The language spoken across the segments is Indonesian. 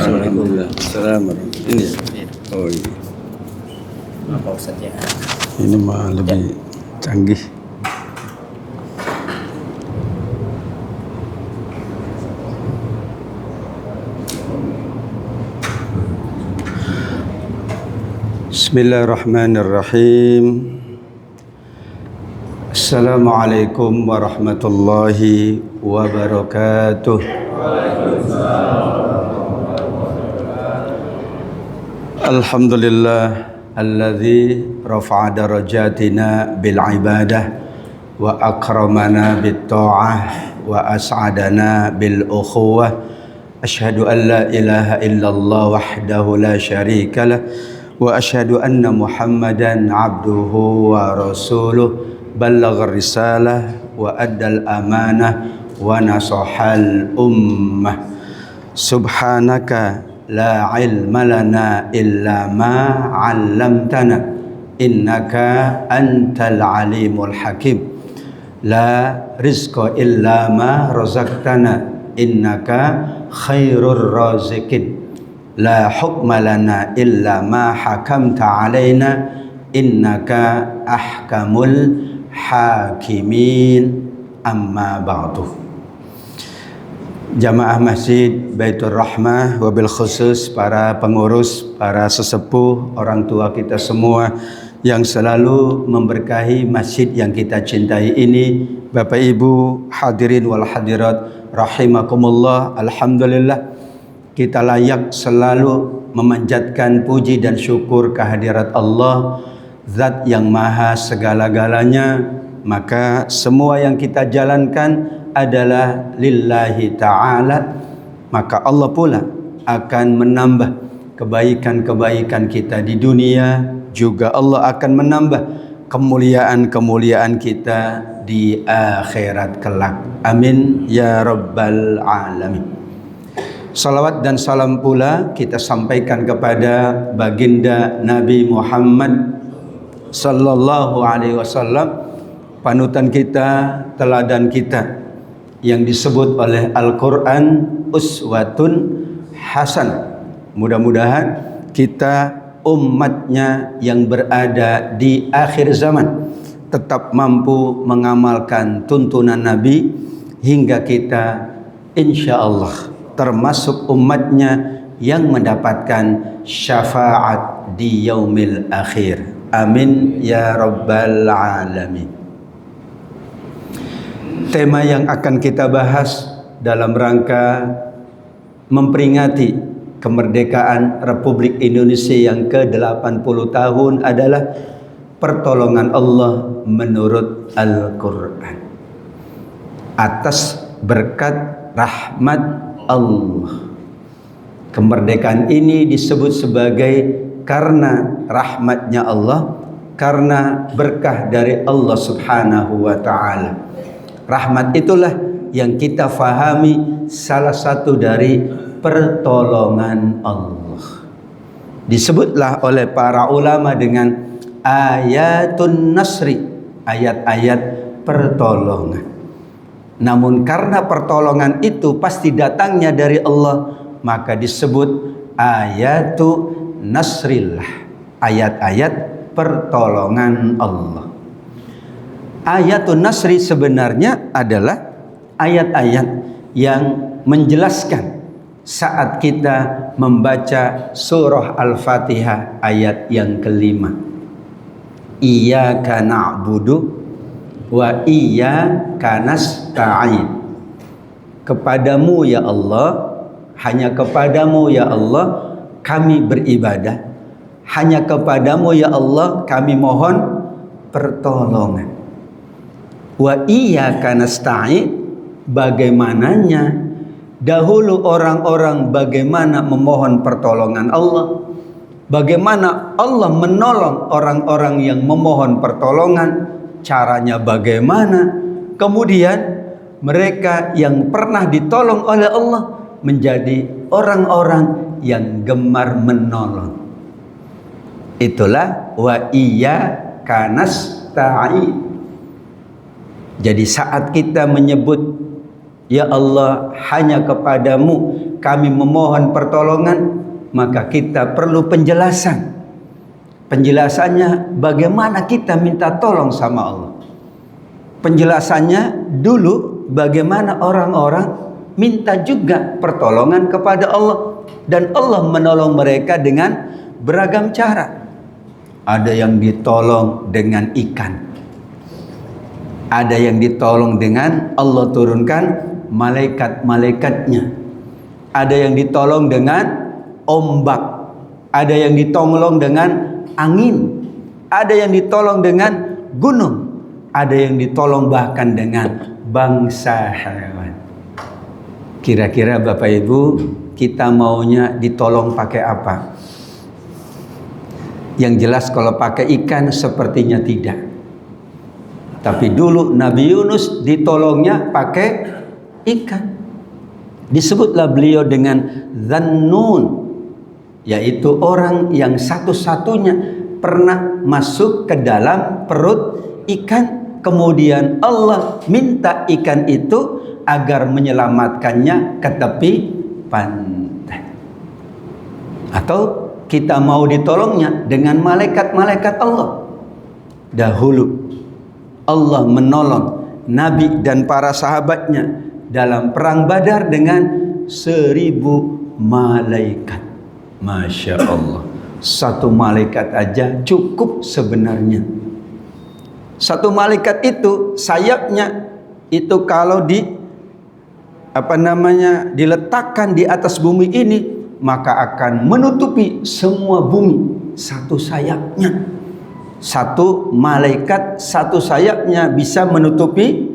Alhamdulillah. Assalamualaikum. Ini ya? Oh iya. Apa Ustaz ya? Ini mah lebih canggih. Bismillahirrahmanirrahim. Assalamualaikum warahmatullahi wabarakatuh. Alhamdulillah alladzi rafa'a darajatina bil ibadah wa akramana bit ta'ah wa as'adana bil ukhuwah. Asyhadu an la ilaha illallah wahdahu la syarika lah wa asyhadu anna Muhammadan abduhu wa rasuluh ballagha risalah wa addal amanah wa nasahal ummah. Subhanaka la ilma lana illa ma 'allamtana innaka antal alimul hakim. La rizqa illa ma razaqtana innaka khairur raziqin. La hukma lana illa ma hakamta alaina innaka ahkamul hakimin. Amma ba'du. Jamaah Masjid Baitur Rahmah, wabil khusus para pengurus, para sesepuh, orang tua kita semua yang selalu memberkahi masjid yang kita cintai ini, Bapak Ibu hadirin wal hadirat rahimakumullah. Alhamdulillah kita layak selalu memanjatkan puji dan syukur kehadirat Allah, Zat yang maha segala-galanya. Maka semua yang kita jalankan adalah lillahi ta'ala, maka Allah pula akan menambah kebaikan-kebaikan kita di dunia, juga Allah akan menambah kemuliaan-kemuliaan kita di akhirat kelak. Amin ya rabbal alamin. Salawat dan salam pula kita sampaikan kepada baginda Nabi Muhammad sallallahu alaihi wasallam, panutan kita, teladan kita, yang disebut oleh Al-Quran uswatun hasan. Mudah-mudahan kita umatnya yang berada di akhir zaman tetap mampu mengamalkan tuntunan Nabi hingga kita insya Allah termasuk umatnya yang mendapatkan syafaat di yaumil akhir. Amin ya rabbal alamin. Tema yang akan kita bahas dalam rangka memperingati kemerdekaan Republik Indonesia yang ke-80 tahun adalah pertolongan Allah menurut Al-Quran atas berkat rahmat Allah. Kemerdekaan ini disebut sebagai karena rahmatnya Allah, karena berkah dari Allah Subhanahu wa ta'ala. Rahmat itulah yang kita fahami salah satu dari pertolongan Allah. Disebutlah oleh para ulama dengan ayatun nasri, ayat-ayat pertolongan. Namun karena pertolongan itu pasti datangnya dari Allah, maka disebut ayatu nasrillah, ayat-ayat pertolongan Allah. Ayatun nasri sebenarnya adalah ayat-ayat yang menjelaskan saat kita membaca surah Al-Fatihah ayat yang kelima. Iyyaka na'budu wa iyyaka nasta'in. Kepadamu ya Allah, hanya kepadamu ya Allah kami beribadah. Hanya kepadamu ya Allah kami mohon pertolongan. Wa iyyaka nasta'in, bagaimananya dahulu orang-orang bagaimana memohon pertolongan Allah, bagaimana Allah menolong orang-orang yang memohon pertolongan, caranya bagaimana, kemudian mereka yang pernah ditolong oleh Allah menjadi orang-orang yang gemar menolong. Itulah wa iyyaka nasta'in. Jadi saat kita menyebut ya Allah, hanya kepadamu kami memohon pertolongan, maka kita perlu penjelasan. Penjelasannya bagaimana kita minta tolong sama Allah. Penjelasannya dulu bagaimana orang-orang minta juga pertolongan kepada Allah, dan Allah menolong mereka dengan beragam cara. Ada yang ditolong dengan ikan, ada yang ditolong dengan Allah turunkan malaikat-malaikatnya, ada yang ditolong dengan ombak, ada yang ditolong dengan angin, ada yang ditolong dengan gunung, ada yang ditolong bahkan dengan bangsa hewan. Kira-kira Bapak Ibu, kita maunya ditolong pakai apa? Yang jelas kalau pakai ikan sepertinya tidak. Tapi dulu Nabi Yunus ditolongnya pakai ikan. Disebutlah beliau dengan Dzannun, yaitu orang yang satu-satunya pernah masuk ke dalam perut ikan. Kemudian Allah minta ikan itu agar menyelamatkannya ke tepi pantai. Atau kita mau ditolongnya dengan malaikat-malaikat Allah. Dahulu Allah menolong Nabi dan para sahabatnya dalam perang Badar dengan 1000 malaikat. Masya Allah, satu malaikat aja cukup sebenarnya. Satu malaikat itu sayapnya itu kalau diletakkan di atas bumi ini, maka akan menutupi semua bumi. Satu sayapnya, satu malaikat, satu sayapnya bisa menutupi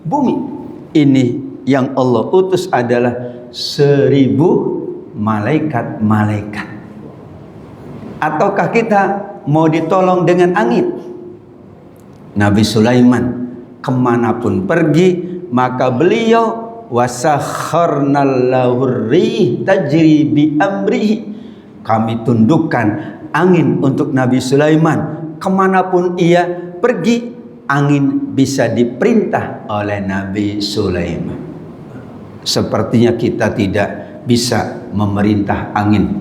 bumi. Ini yang Allah utus adalah 1000 malaikat-malaikat. Ataukah kita mau ditolong dengan angin? Nabi Sulaiman kemanapun pergi, maka beliau wasakharnal lahur rih tajri bi amrihi, kami tundukkan angin untuk Nabi Sulaiman. Kemanapun ia pergi, angin bisa diperintah oleh Nabi Sulaiman. Sepertinya kita tidak bisa memerintah angin.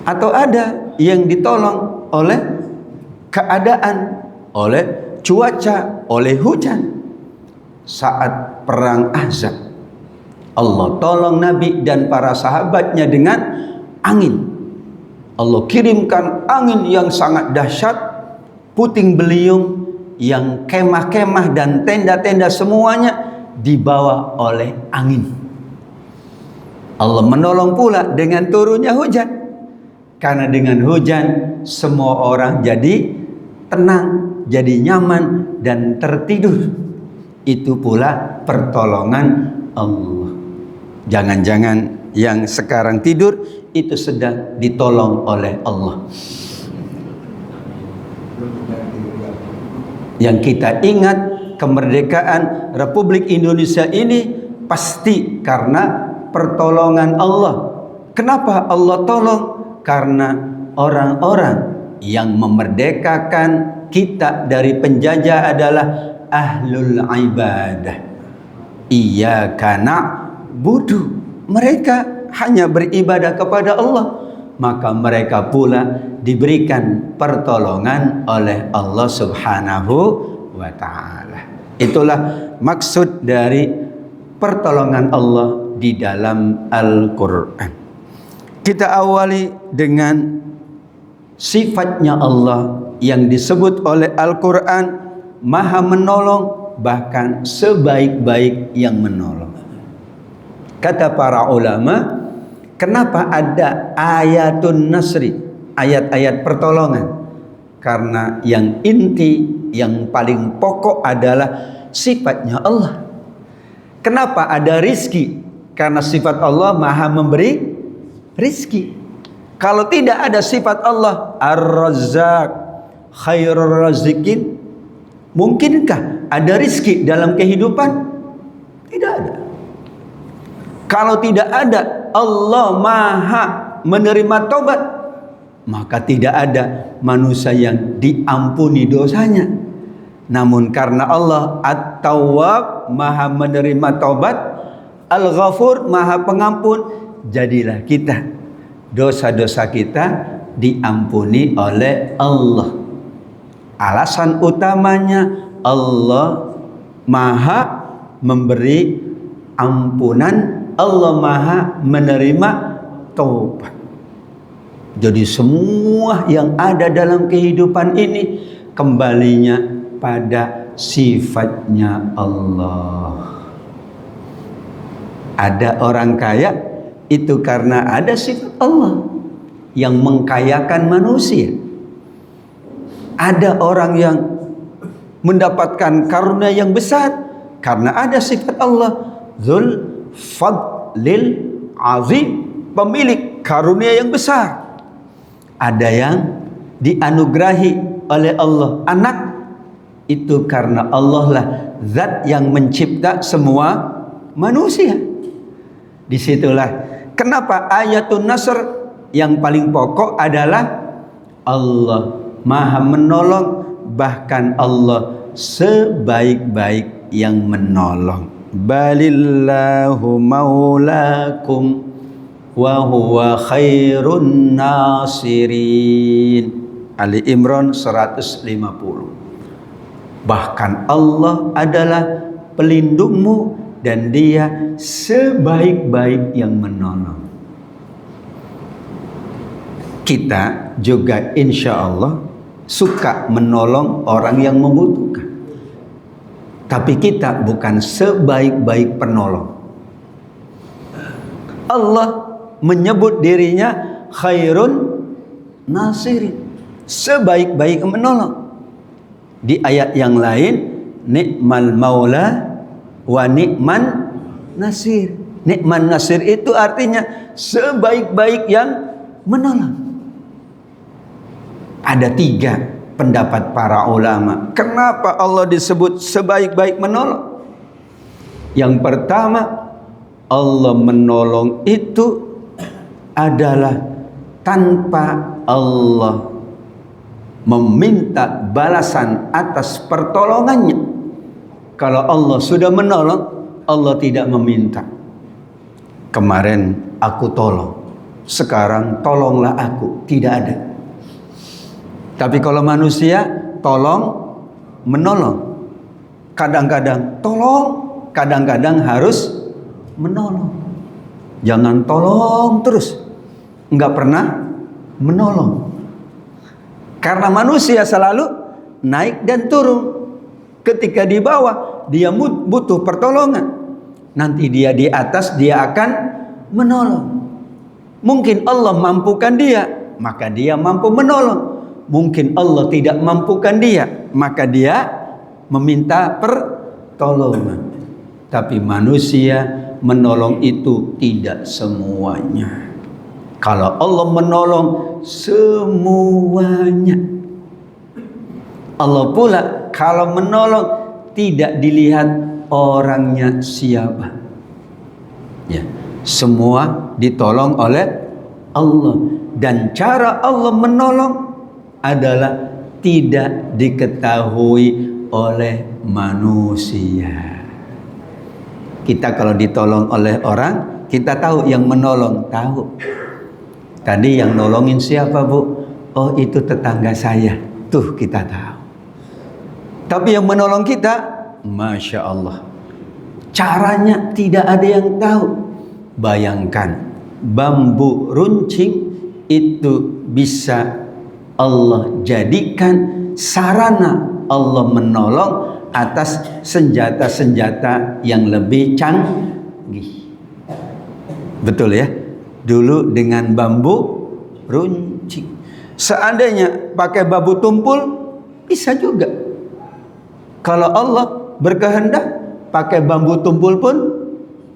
Atau ada yang ditolong oleh keadaan, oleh cuaca, oleh hujan. Saat perang Ahzab, Allah tolong Nabi dan para sahabatnya dengan angin. Allah kirimkan angin yang sangat dahsyat, puting beliung, yang kemah-kemah dan tenda-tenda semuanya dibawa oleh angin. Allah menolong pula dengan turunnya hujan. Karena dengan hujan semua orang jadi tenang, jadi nyaman dan tertidur. Itu pula pertolongan Allah. Jangan-jangan yang sekarang tidur itu sedang ditolong oleh Allah. Yang kita ingat, kemerdekaan Republik Indonesia ini pasti karena pertolongan Allah. Kenapa Allah tolong? Karena orang-orang yang memerdekakan kita dari penjajah adalah ahlul ibadah. Iyyaka na'budu. Mereka hanya beribadah kepada Allah, maka mereka pula diberikan pertolongan oleh Allah Subhanahu wa ta'ala. Itulah maksud dari pertolongan Allah di dalam Al-Quran. Kita awali dengan sifatnya Allah yang disebut oleh Al-Quran Maha menolong, bahkan sebaik-baik yang menolong. Kata para ulama, kenapa ada ayatun nasri, ayat-ayat pertolongan? Karena yang inti, yang paling pokok adalah sifatnya Allah. Kenapa ada rizki? Karena sifat Allah Maha memberi rizki. Kalau tidak ada sifat Allah Ar-Razzaq, Khairur Razikin, Mungkinkah ada rizki dalam kehidupan? Tidak ada. Kalau tidak ada Allah Maha menerima taubat, maka tidak ada manusia yang diampuni dosanya. Namun karena Allah At-Tawwab, Maha menerima taubat, Al-Ghafur, Maha pengampun, jadilah kita, dosa-dosa kita diampuni oleh Allah. Alasan utamanya Allah Maha memberi ampunan, Allah Maha menerima taubat. Jadi semua yang ada dalam kehidupan ini kembalinya pada sifatnya Allah. Ada orang kaya itu karena ada sifat Allah yang mengkayakan manusia. Ada orang yang mendapatkan karunia yang besar karena ada sifat Allah, Dzul Fadlil Azim, pemilik karunia yang besar. Ada yang dianugerahi oleh Allah anak, itu karena Allah lah zat yang mencipta semua manusia. Disitulah kenapa ayatun nasr yang paling pokok adalah Allah Maha menolong, bahkan Allah sebaik-baik yang menolong. Balillahu maulakum wa huwa khairun nasirin. Ali Imran 150. Bahkan Allah adalah pelindungmu dan Dia sebaik-baik yang menolong. Kita juga insya Allah suka menolong orang yang membutuhkan. Tapi kita bukan sebaik-baik penolong. Allah menyebut dirinya khairun nasirin, sebaik-baik menolong. Di ayat yang lain, ni'mal maula wa ni'man nasir. Ni'man nasir itu artinya sebaik-baik yang menolong. Ada 3 pendapat para ulama. Kenapa Allah disebut sebaik-baik menolong? Yang pertama, Allah menolong itu adalah tanpa Allah meminta balasan atas pertolongannya. Kalau Allah sudah menolong, Allah tidak meminta. Kemarin aku tolong, sekarang tolonglah aku. Tidak ada. Tapi kalau manusia tolong menolong, kadang-kadang tolong, kadang-kadang harus menolong. Jangan tolong terus, enggak pernah menolong. Karena manusia selalu naik dan turun. Ketika di bawah dia butuh pertolongan, nanti dia di atas dia akan menolong. Mungkin Allah mampukan dia, maka dia mampu menolong. Mungkin Allah tidak mampukan dia, maka dia meminta pertolongan. Tapi manusia menolong itu tidak semuanya. Kalau Allah menolong semuanya. Allah pula kalau menolong tidak dilihat orangnya siapa. Ya, semua ditolong oleh Allah, dan cara Allah menolong adalah tidak diketahui oleh manusia. Kita kalau ditolong oleh orang, kita tahu yang menolong, tahu. Tadi yang nolongin siapa, Bu? Oh, itu tetangga saya. Tuh kita tahu. Tapi yang menolong kita, Masya Allah, caranya tidak ada yang tahu. Bayangkan, bambu runcing itu bisa Allah jadikan sarana Allah menolong atas senjata-senjata yang lebih canggih. Betul ya? Dulu dengan bambu runcing. Seandainya pakai bambu tumpul, bisa juga. Kalau Allah berkehendak, pakai bambu tumpul pun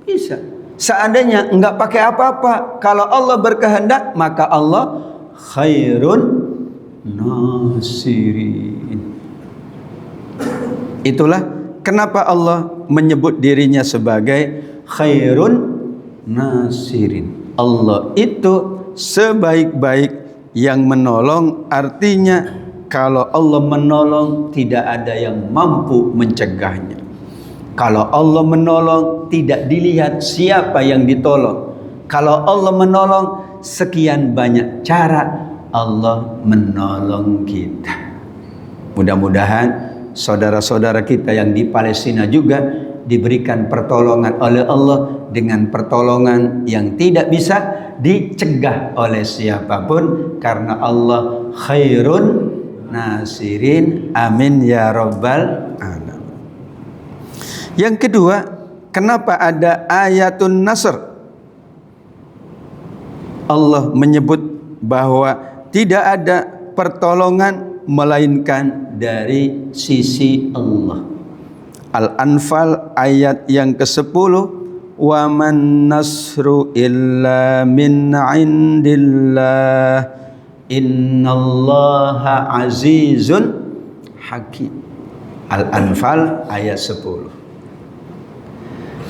bisa. Seandainya enggak pakai apa-apa, kalau Allah berkehendak, maka Allah khairun nasirin. Itulah kenapa Allah menyebut dirinya sebagai khairun nasirin. Allah itu sebaik-baik yang menolong, artinya kalau Allah menolong tidak ada yang mampu mencegahnya. Kalau Allah menolong tidak dilihat siapa yang ditolong. Kalau Allah menolong sekian banyak cara Allah menolong kita. Mudah-mudahan saudara-saudara kita yang di Palestina juga diberikan pertolongan oleh Allah dengan pertolongan yang tidak bisa dicegah oleh siapapun, karena Allah khairun nasirin. Amin ya rabbal alamin. Yang kedua, kenapa ada ayatun nasr? Allah menyebut bahwa tidak ada pertolongan melainkan dari sisi Allah. Al-Anfal ayat yang ke-10, wa man nasru illa min indillah innallaha azizun hakim. Al-Anfal ayat 10.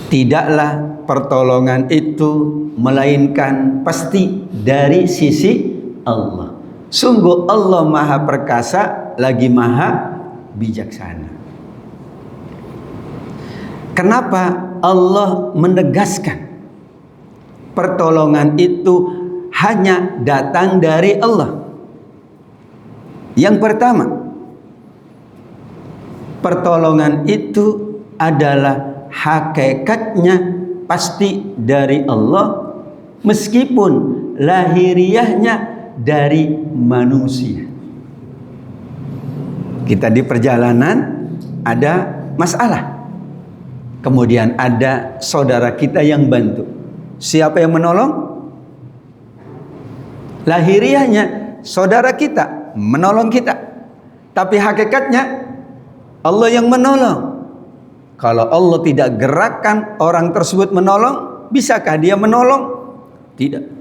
Tidaklah pertolongan itu melainkan pasti dari sisi Allah. Sungguh Allah maha perkasa lagi maha bijaksana. Kenapa Allah menegaskan pertolongan itu hanya datang dari Allah? Yang pertama, pertolongan itu adalah hakikatnya pasti dari Allah, meskipun lahiriahnya dari manusia. Kita di perjalanan ada masalah, kemudian ada saudara kita yang bantu. Siapa yang menolong? Lahiriahnya saudara kita menolong kita, tapi hakikatnya Allah yang menolong. Kalau Allah tidak gerakkan orang tersebut menolong, bisakah dia menolong? Tidak.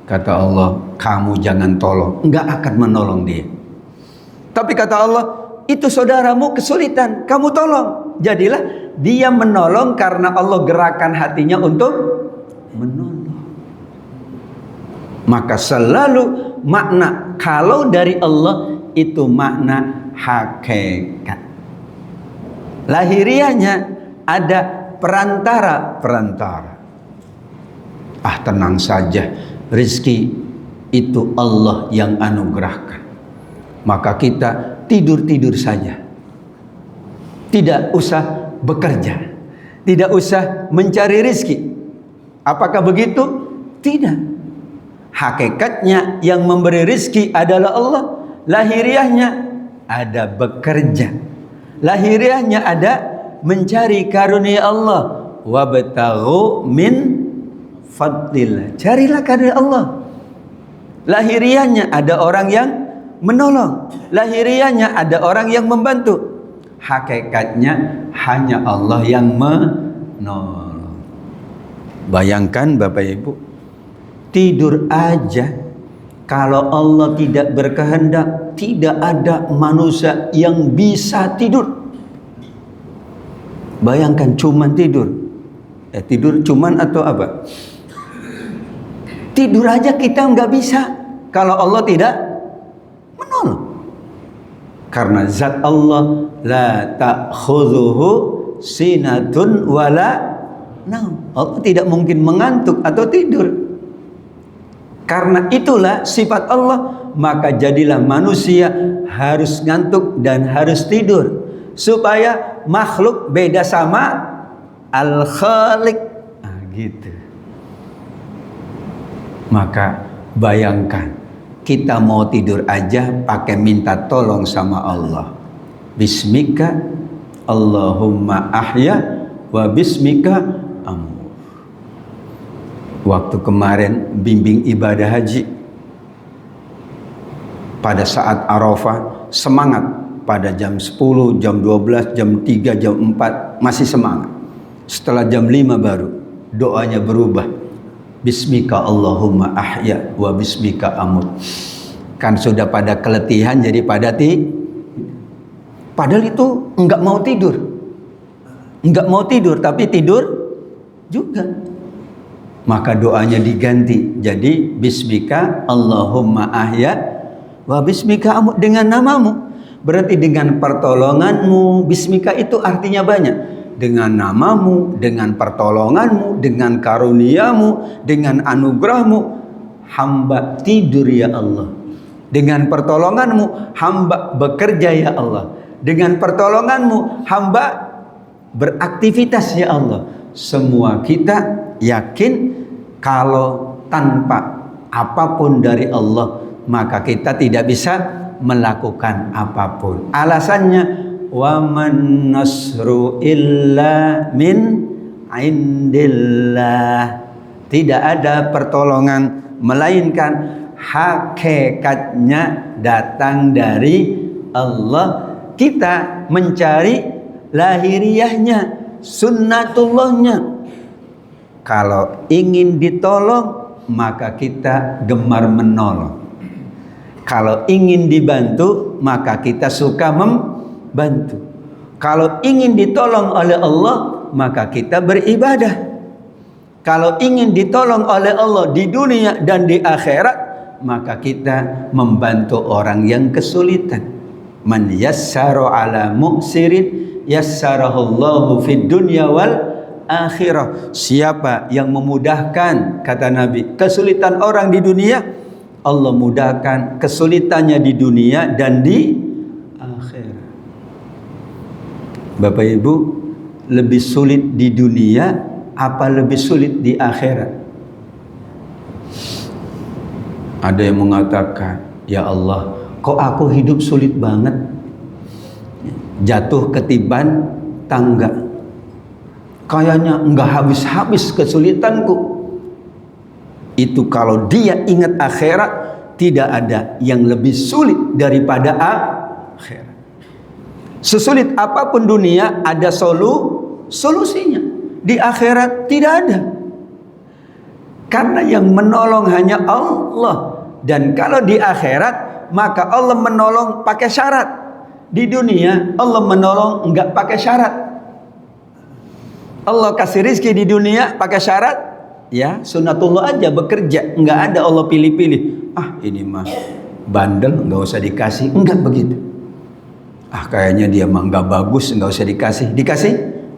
Kata Allah, kamu jangan tolong, enggak akan menolong dia. Tapi kata Allah, itu saudaramu kesulitan, kamu tolong. Jadilah dia menolong karena Allah gerakan hatinya untuk menolong. Maka selalu makna kalau dari Allah itu makna hakikat. Lahiriahnya ada perantara. Tenang saja, rizki itu Allah yang anugerahkan. Maka kita tidur-tidur saja, tidak usah bekerja, tidak usah mencari rizki. Apakah begitu? Tidak. Hakikatnya yang memberi rizki adalah Allah. Lahiriahnya ada bekerja, lahiriahnya ada mencari karunia Allah. Wabtaghu min fadlillah, carilah karunia Allah. Lahiriahnya ada orang yang menolong, lahiriahnya ada orang yang membantu. Hakikatnya hanya Allah yang menolong. Bayangkan Bapak Ibu, tidur aja kalau Allah tidak berkehendak, tidak ada manusia yang bisa tidur. Bayangkan cuman tidur. Tidur cuman atau apa? Tidur aja kita nggak bisa kalau Allah tidak menolong. Karena zat Allah la ta'khudhuhu sinatun wala naum. Allah tidak mungkin mengantuk atau tidur. Karena itulah sifat Allah, maka jadilah manusia harus ngantuk dan harus tidur, supaya makhluk beda sama Al-Khaliq. Gitu. Maka bayangkan, kita mau tidur aja pakai minta tolong sama Allah. Bismika Allahumma ahya wa bismika amut. Waktu kemarin bimbing ibadah haji, pada saat Arafah semangat, pada jam 10, jam 12, jam 3, jam 4 masih semangat. Setelah jam 5 baru doanya berubah. Bismika Allahumma ahya wa bismika amut. Kan sudah pada keletihan jadi pada Padahal itu enggak mau tidur. Enggak mau tidur, tapi tidur juga. Maka doanya diganti. Jadi bismika Allahumma ahya wa bismika amut, dengan namamu. Berarti dengan pertolonganmu. Bismika itu artinya banyak. Dengan namamu, dengan pertolonganmu, dengan karuniamu, dengan anugerahmu, hamba tidur ya Allah. Dengan pertolonganmu hamba bekerja ya Allah. Dengan pertolonganmu hamba beraktivitas ya Allah. Semua kita yakin kalau tanpa apapun dari Allah maka kita tidak bisa melakukan apapun. Alasannya wa man nasru illa min indillah. Tidak ada pertolongan melainkan hakikatnya datang dari Allah. Kita mencari lahiriahnya, sunnatullahnya. Kalau ingin ditolong maka kita gemar menolong. Kalau ingin dibantu maka kita suka membantu. Kalau ingin ditolong oleh Allah maka kita beribadah. Kalau ingin ditolong oleh Allah di dunia dan di akhirat maka kita membantu orang yang kesulitan. Man yassara ala mu'sirin yassarahullahu fid dunya wal akhirah. Siapa yang memudahkan, kata Nabi, kesulitan orang di dunia, Allah mudahkan kesulitannya di dunia dan di akhirat. Bapak Ibu, lebih sulit di dunia apa lebih sulit di akhirat? Ada yang mengatakan, ya Allah, kok aku hidup sulit banget, jatuh ketiban tangga, kayaknya enggak habis-habis kesulitanku. Itu kalau dia ingat akhirat, tidak ada yang lebih sulit daripada akhirat. Sesulit apapun dunia ada solusinya. Di akhirat tidak ada. Karena yang menolong hanya Allah. Dan kalau di akhirat maka Allah menolong pakai syarat. Di dunia Allah menolong enggak pakai syarat. Allah kasih rizki di dunia pakai syarat, ya sunnatullah aja bekerja, enggak ada Allah pilih-pilih. Ah ini mah bandel, enggak usah dikasih, enggak begitu. Ah kayaknya dia mah enggak bagus, enggak usah dikasih.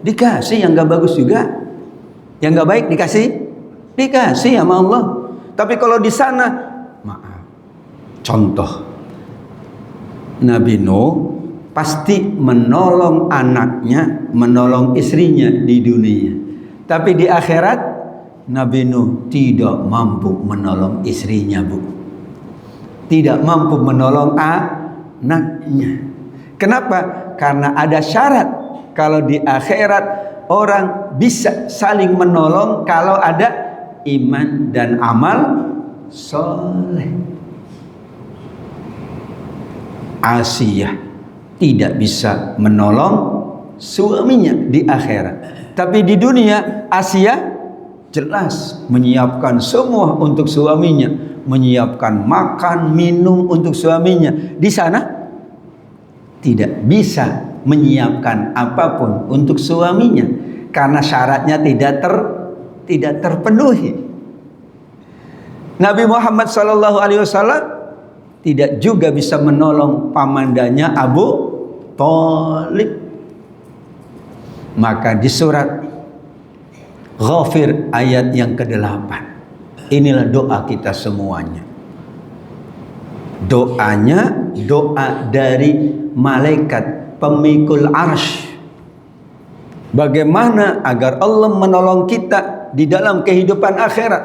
Dikasih yang enggak bagus juga, yang enggak baik dikasih sama Allah. Tapi kalau di sana, maaf, contoh Nabi Nuh pasti menolong anaknya, menolong istrinya di dunia. Tapi di akhirat Nabi Nuh tidak mampu menolong istrinya, Bu. Tidak mampu menolong anaknya. Kenapa? Karena ada syarat. Kalau di akhirat orang bisa saling menolong kalau ada iman dan amal soleh. Asiyah tidak bisa menolong suaminya di akhirat. Tapi di dunia Asia jelas menyiapkan semua untuk suaminya, menyiapkan makan, minum untuk suaminya. Di sana tidak bisa menyiapkan apapun untuk suaminya karena syaratnya tidak terpenuhi. Nabi Muhammad SAW tidak juga bisa menolong pamandanya Abu Thalib. Maka di surat Ghafir ayat yang ke-8, inilah doa kita semuanya. Doanya doa dari malaikat pemikul arsy. Bagaimana agar Allah menolong kita di dalam kehidupan akhirat.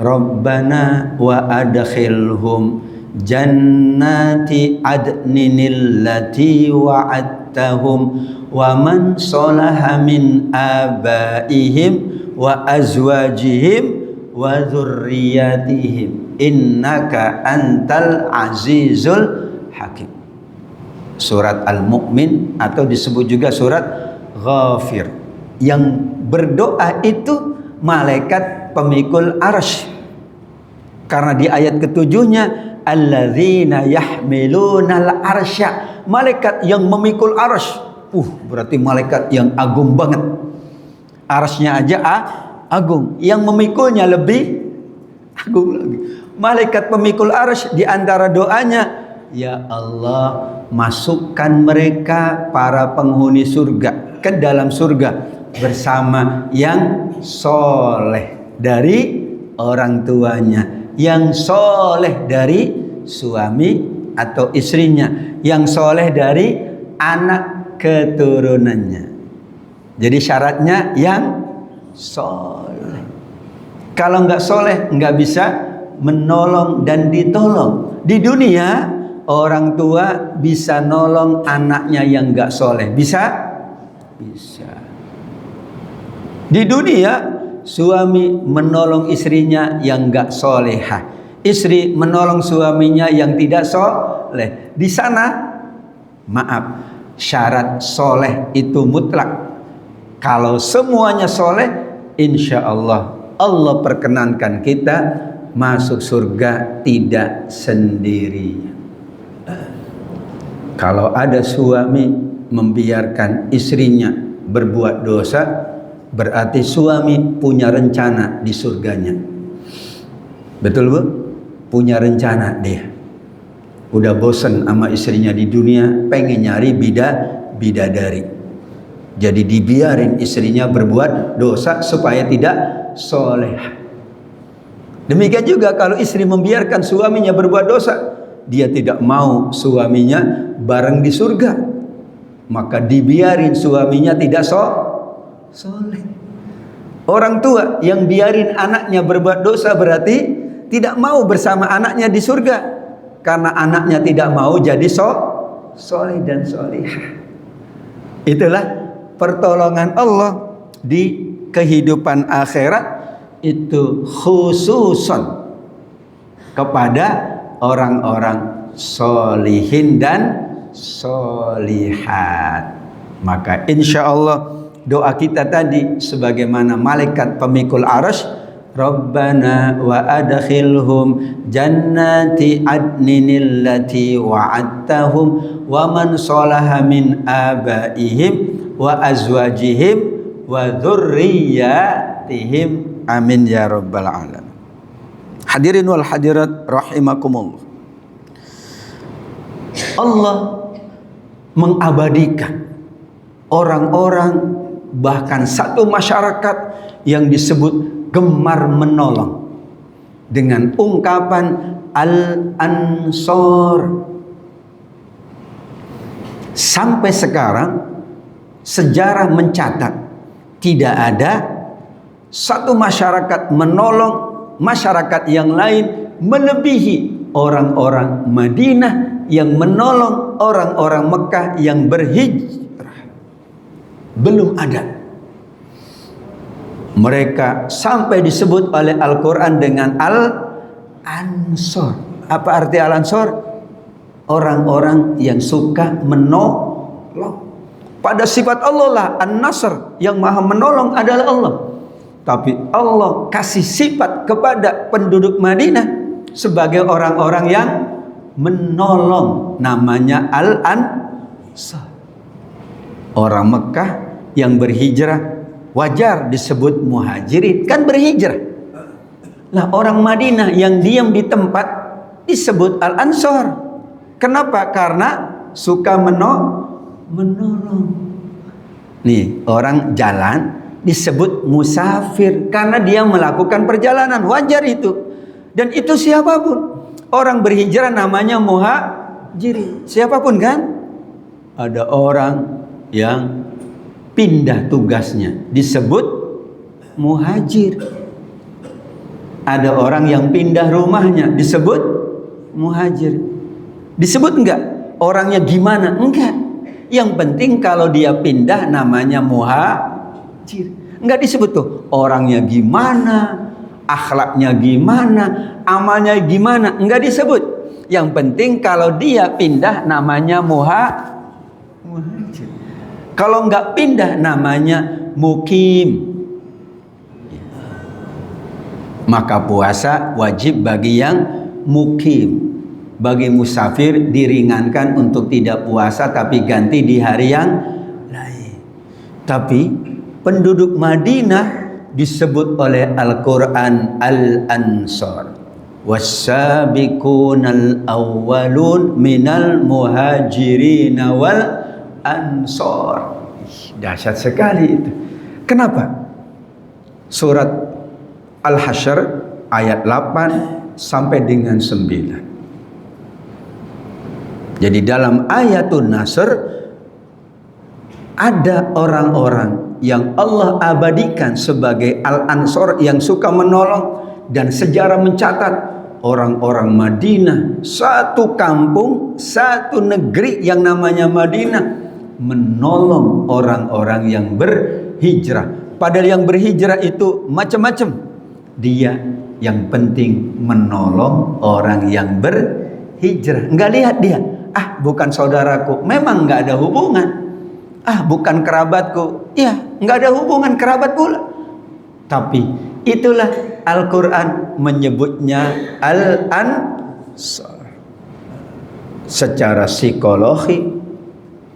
Rabbana wa adkhilhum jannati adninil lati wa'adtahum wa man salaha min abaihim wa azwajihim wa dzurriyyatihim innaka antal azizul hakim. Surat Al-Mu'min atau disebut juga surat Ghafir. Yang berdoa itu malaikat pemikul arsy. Karena di ayat ketujuhnya, alladzina yahmilunal arsya, malaikat yang memikul arsy. Berarti malaikat yang agung banget. Arsy-nya aja agung, yang memikulnya lebih agung lagi. Malaikat pemikul arsy di antara doanya, ya Allah, masukkan mereka para penghuni surga ke dalam surga bersama yang soleh dari orang tuanya, yang soleh dari suami atau istrinya, yang soleh dari anak keturunannya. Jadi syaratnya yang soleh. Kalau nggak soleh nggak bisa menolong dan ditolong. Di dunia orang tua bisa nolong anaknya yang nggak soleh, bisa. Di dunia suami menolong istrinya yang nggak solehah, istri menolong suaminya yang tidak soleh. Di sana, maaf, syarat soleh itu mutlak. Kalau semuanya soleh, insya Allah perkenankan kita masuk surga tidak sendiri. Kalau ada suami membiarkan istrinya berbuat dosa, berarti suami punya rencana di surganya. Betul Bu? Punya rencana dia. Udah bosen sama istrinya di dunia, pengen nyari bidadari. Jadi dibiarin istrinya berbuat dosa supaya tidak soleh. Demikian juga kalau istri membiarkan suaminya berbuat dosa, dia tidak mau suaminya bareng di surga, maka dibiarin suaminya tidak soleh. Orang tua yang biarin anaknya berbuat dosa berarti tidak mau bersama anaknya di surga, karena anaknya tidak mau jadi soleh dan solehah. Itulah pertolongan Allah di kehidupan akhirat itu khususon kepada orang-orang solihin dan solihat. Maka insya Allah doa kita tadi sebagaimana malaikat pemikul arsy, Rabbana wa adkhilhum jannati adninil lati wa'adtahum wa man salaha min abaihim wa azwajihim wa dzurriyyatihim, amin ya rabbal alamin. Hadirin wal hadirat rahimakumullah. Allah mengabadikan orang-orang, bahkan satu masyarakat yang disebut gemar menolong dengan ungkapan Al-Ansor. Sampai sekarang sejarah mencatat tidak ada satu masyarakat menolong masyarakat yang lain melebihi orang-orang Madinah yang menolong orang-orang Mekah yang berhijrah. Belum ada. Mereka sampai disebut oleh Al-Quran dengan Al-Ansor. Apa arti Al-Ansor? Orang-orang yang suka menolong. Pada sifat Allah lah An-Nasr, yang maha menolong adalah Allah. Tapi Allah kasih sifat kepada penduduk Madinah sebagai orang-orang yang menolong, namanya Al-Ansor. Orang Mekah yang berhijrah wajar disebut muhajirin, kan berhijrah. Lah orang Madinah yang diam di tempat disebut Al-Ansor. Kenapa? Karena suka menolong. Nih, orang jalan disebut musafir karena dia melakukan perjalanan, wajar itu. Dan itu siapapun. Orang berhijrah namanya muhajirin. Siapapun kan? Ada orang yang pindah tugasnya disebut muhajir. Ada orang yang pindah rumahnya disebut muhajir. Disebut enggak orangnya gimana? Enggak. Yang penting kalau dia pindah namanya muhajir. Enggak disebut tuh orangnya gimana, akhlaknya gimana, amalnya gimana, enggak disebut. Yang penting kalau dia pindah namanya muhajir. Kalau enggak pindah namanya mukim. Maka puasa wajib bagi yang mukim. Bagi musafir diringankan untuk tidak puasa tapi ganti di hari yang lain. Tapi penduduk Madinah disebut oleh Al-Quran Al-Ansar. Was-sabiqunal awwalun minal muhajirin wal ansar. Dahsyat sekali itu. Kenapa? Surat Al-Hasyr ayat 8 sampai dengan 9. Jadi dalam ayatun Nasr ada orang-orang yang Allah abadikan sebagai Al-Ansar yang suka menolong, dan sejarah mencatat orang-orang Madinah, satu kampung, satu negeri yang namanya Madinah, menolong orang-orang yang berhijrah. Padahal yang berhijrah itu macam-macam. Dia yang penting menolong orang yang berhijrah. Enggak lihat dia, bukan saudaraku, memang enggak ada hubungan. Bukan kerabatku, ya enggak ada hubungan kerabat pula. Tapi itulah Al-Quran menyebutnya Al-Ansar. Secara psikologi,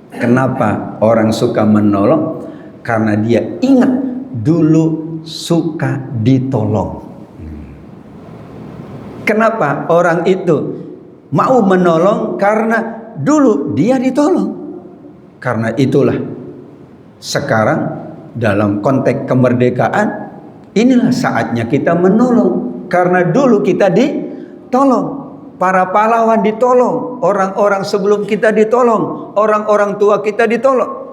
kenapa orang suka menolong? Karena dia ingat dulu suka ditolong. Kenapa orang itu mau menolong? Karena dulu dia ditolong. Karena itulah sekarang dalam konteks kemerdekaan, inilah saatnya kita menolong. Karena dulu kita ditolong. Para pahlawan ditolong. Orang-orang sebelum kita ditolong. Orang-orang tua kita ditolong.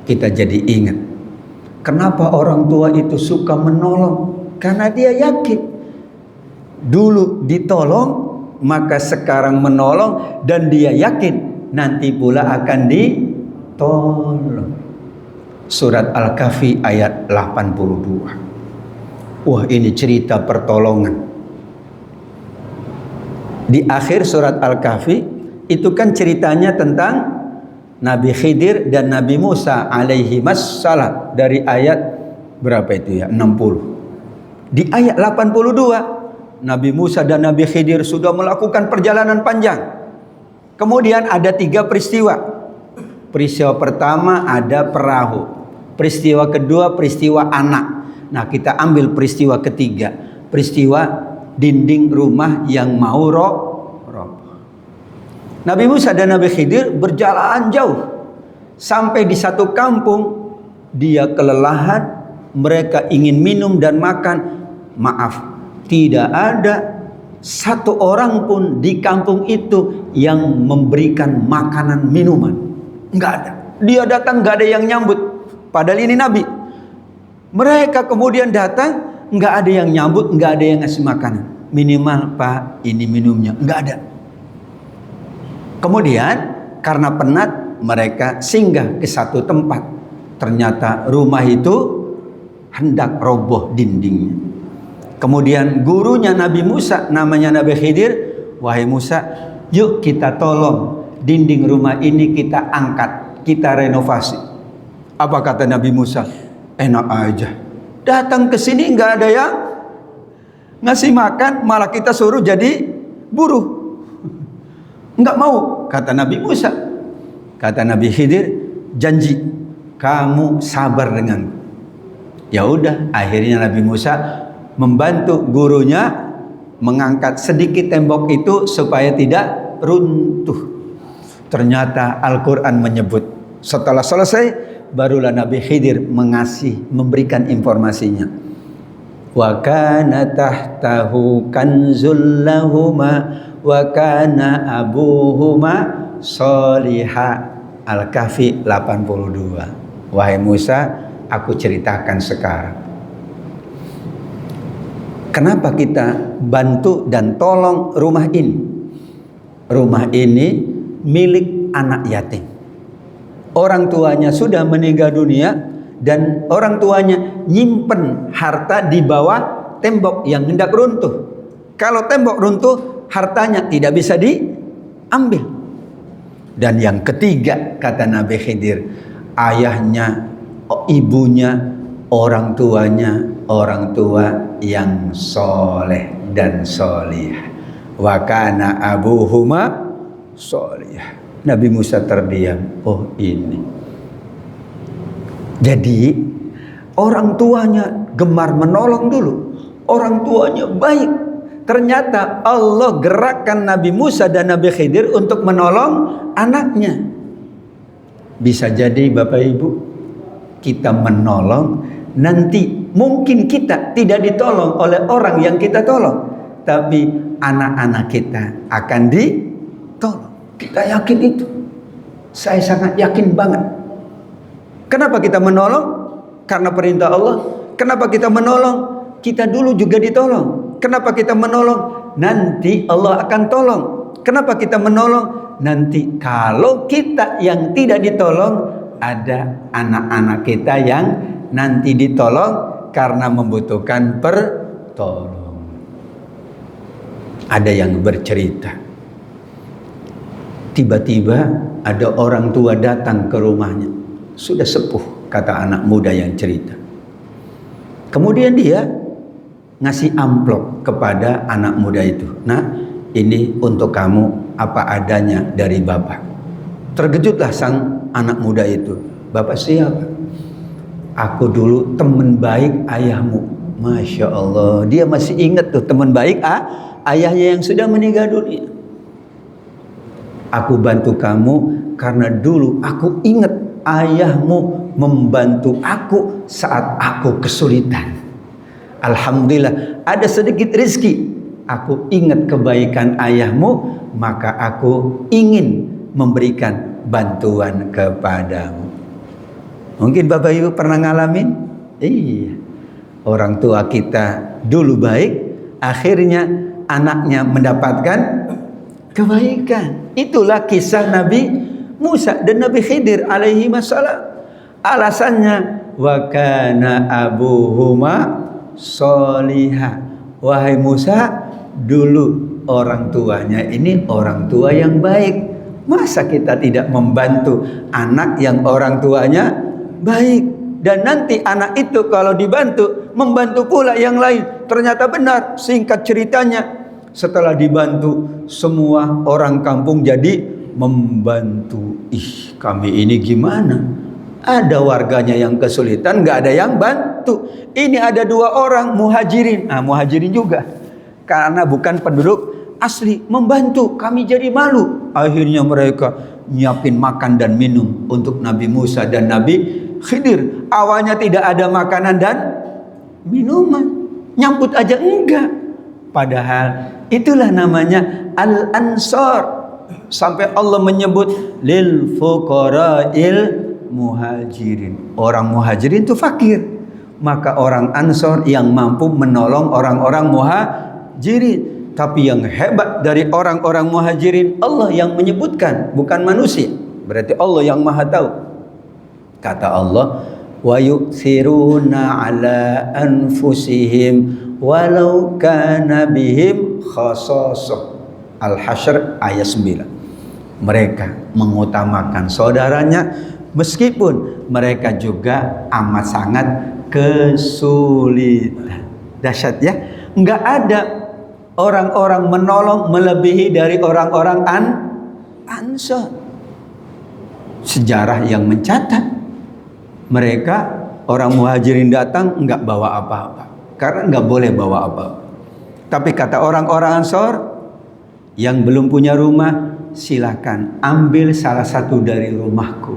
Kita jadi ingat. Kenapa orang tua itu suka menolong? Karena dia yakin. Dulu ditolong, maka sekarang menolong. Dan dia yakin nanti pula akan ditolong. Surat Al-Kahfi ayat 82. Wah, ini cerita pertolongan. Di akhir surat Al-Kahfi itu kan ceritanya tentang Nabi Khidir dan Nabi Musa alaihi wassalam. Dari ayat berapa itu ya? 60. Di ayat 82 Nabi Musa dan Nabi Khidir sudah melakukan perjalanan panjang. Kemudian ada 3 peristiwa. Peristiwa pertama ada perahu. Peristiwa kedua peristiwa anak. Nah, kita ambil peristiwa ketiga. Peristiwa dinding rumah yang mau roboh. Nabi Musa dan Nabi Khidir berjalan jauh. Sampai di satu kampung, dia kelelahan. Mereka ingin minum dan makan. Maaf, tidak ada satu orang pun di kampung itu yang memberikan makanan minuman. Enggak ada. Dia datang enggak ada yang nyambut. Padahal ini Nabi. Mereka kemudian datang, enggak ada yang nyambut, enggak ada yang ngasih makanan. Minimal, Pak, ini minumnya. Enggak ada. Kemudian karena penat, mereka singgah ke satu tempat. Ternyata rumah itu hendak roboh dindingnya. Kemudian gurunya Nabi Musa, namanya Nabi Khidir, wahai Musa, yuk kita tolong dinding rumah ini, kita angkat, kita renovasi. Apa kata Nabi Musa? Enak aja, datang ke sini nggak ada yang ngasih makan, malah kita suruh jadi buruh. Nggak mau, kata Nabi Musa. Kata Nabi Khidir, janji kamu sabar denganku. Ya udah, akhirnya Nabi Musa membantu gurunya mengangkat sedikit tembok itu supaya tidak runtuh. Ternyata Al-Quran menyebut setelah selesai barulah Nabi Khidir memberikan informasinya. Wa kana tahtahu kanzul lahuma wa kana abuhuma sholiha. Al-Kahfi 82. Wahai Musa, aku ceritakan sekarang. Kenapa kita bantu dan tolong rumah ini? Rumah ini milik anak yatim. Orang tuanya sudah meninggal dunia dan orang tuanya nyimpen harta di bawah tembok yang hendak runtuh. Kalau tembok runtuh, hartanya tidak bisa diambil. Dan yang ketiga, kata Nabi Khidir, ayahnya, ibunya, orang tuanya orang tua yang soleh dan solihah. Wa kana abuhuma solihah. Nabi Musa terdiam. Oh ini. Jadi orang tuanya gemar menolong dulu. Orang tuanya baik. Ternyata Allah gerakkan Nabi Musa dan Nabi Khidir untuk menolong anaknya. Bisa jadi Bapak Ibu, kita menolong, nanti mungkin kita tidak ditolong oleh orang yang kita tolong, tapi anak-anak kita akan ditolong. Kita yakin itu. Saya sangat yakin banget. Kenapa kita menolong? Karena perintah Allah. Kenapa kita menolong? Kita dulu juga ditolong. Kenapa kita menolong? Nanti Allah akan tolong. Kenapa kita menolong? Nanti kalau kita yang tidak ditolong, ada anak-anak kita yang nanti ditolong karena membutuhkan pertolongan. Ada yang bercerita, tiba-tiba ada orang tua datang ke rumahnya, sudah sepuh, kata anak muda yang cerita. Kemudian dia ngasih amplop kepada anak muda itu. Nah, ini untuk kamu apa adanya dari bapak. Terkejutlah sang anak muda itu. Bapak siapa? Aku dulu teman baik ayahmu. Masya Allah, dia masih ingat tuh teman baik ayahnya yang sudah meninggal dunia. Aku bantu kamu karena dulu aku ingat ayahmu membantu aku saat aku kesulitan. Alhamdulillah ada sedikit rezeki. Aku ingat kebaikan ayahmu, maka aku ingin memberikan bantuan kepadamu. Mungkin Bapak Ibu pernah ngalamin? Iya. Orang tua kita dulu baik, akhirnya anaknya mendapatkan kebaikan. Itulah kisah Nabi Musa dan Nabi Khidir alaihi wassalam. Alasannya wa kana abuhuma solihah. Wahai Musa, dulu orang tuanya ini orang tua yang baik. Masa kita tidak membantu anak yang orang tuanya baik? Dan nanti anak itu kalau dibantu, membantu pula yang lain. Ternyata benar, singkat ceritanya, setelah dibantu, semua orang kampung jadi membantu. Ih, kami ini gimana? Ada warganya yang kesulitan, nggak ada yang bantu. Ini ada 2 orang muhajirin. Nah, muhajirin juga. Karena bukan penduduk asli, membantu. Kami jadi malu. Akhirnya mereka nyiapin makan dan minum untuk Nabi Musa dan Nabi Khidir. Awalnya tidak ada makanan dan minuman. Nyambut aja enggak. Padahal itulah namanya Al-Ansar. Sampai Allah menyebut lil fuqara'il muhajirin. Orang muhajirin itu fakir. Maka orang Ansor yang mampu menolong orang-orang muhajirin. Tapi yang hebat dari orang-orang muhajirin, Allah yang menyebutkan, bukan manusia. Berarti Allah yang maha tahu. Kata Allah, wa yu'thiruna ala anfusihim walau kana bihim khasasah. Al-Hasyr ayat 9. Mereka mengutamakan saudaranya meskipun mereka juga amat sangat kesulitan. Dahsyat ya. Enggak ada orang-orang menolong melebihi dari orang-orang Ansor. Sejarah yang mencatat, mereka orang muhajirin datang enggak bawa apa-apa. Karena enggak boleh bawa apa-apa. Tapi kata orang-orang Ansor, yang belum punya rumah, silakan ambil salah satu dari rumahku.